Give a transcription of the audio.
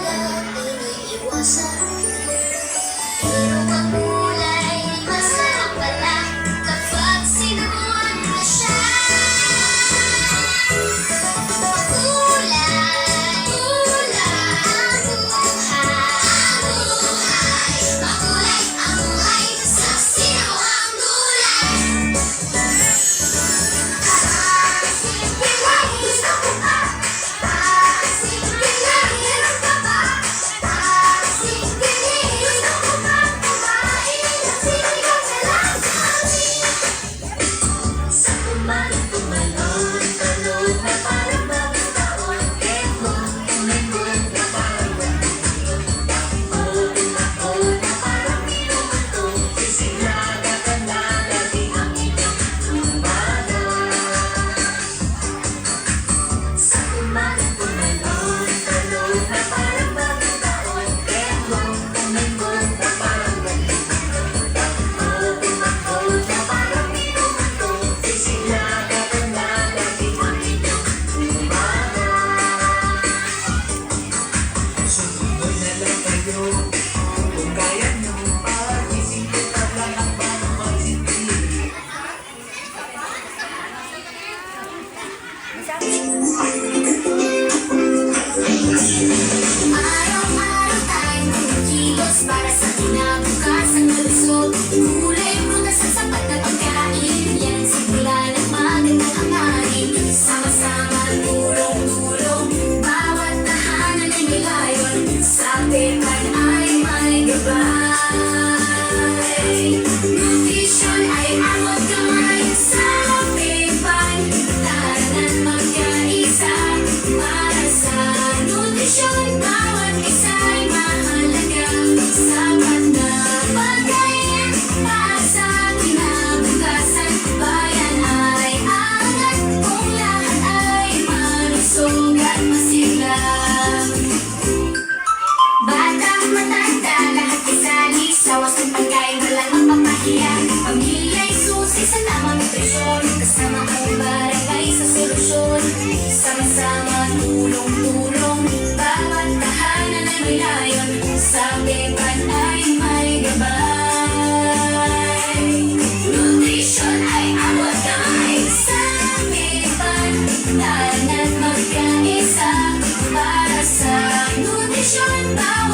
lang iniiwasan. Pero ang gulay masarap pala kapag sinubuan mo na siya. Gulay, gulay, ang buhay. Makulay ang buhay sa sinubuang gulay. Simple lang, gusto ko pa. Simple lang, meron ka pa. Simple lang, gusto ko pa. Kumain at sinigang na lang sa amin. Sa tumalon, talon na parang bagong taon. Etlog, umikot na parang bagong Ako na parang minuto. Sisilaga ka na lagi ang inyong tumbada. Sa tumalon, talon na parang bagong taon. Etlog, umikot na parang bagong Ako na parang minuto. Sisilaga ka na lagi ang inyong tumbada. Sumunod na lang kayo kung kaya nyo. Pag-isipin pa lang ang paano mag-isipin. Araw-araw tayong kumikilos para sa kinabukasan na lusog. Gulay, prutas at sapat na pagkain. Yan ang simula ng magandang hangarin. Sama-sama, tulong-tulong. Bawat tahanan ay may layon. Sa pepan ay may gabay. Nutrisyon ay awat kamay. Sa pepan, tahanan magkaisa. Para sa nutrisyon, bawat isa ay mahalaga. Sapat na pagkain para sa kinabukasan. Bayan ay angat kung lahat ay malusog at masigla. Batang matanda, lahat kasali sa wasong pagkain, walang mapapahiya. Pamilya'y susi sa tamang nutrisyon. Kasama ang barangay sa solusyon. Sama-sama, tulong-tulong. Bawat tahanan ay may layon. Sa pepan ay may gabay. Nutrisyon ay awat kamay. Sa pepan, tahanan magkaisa. Para sa nutrisyon, bawat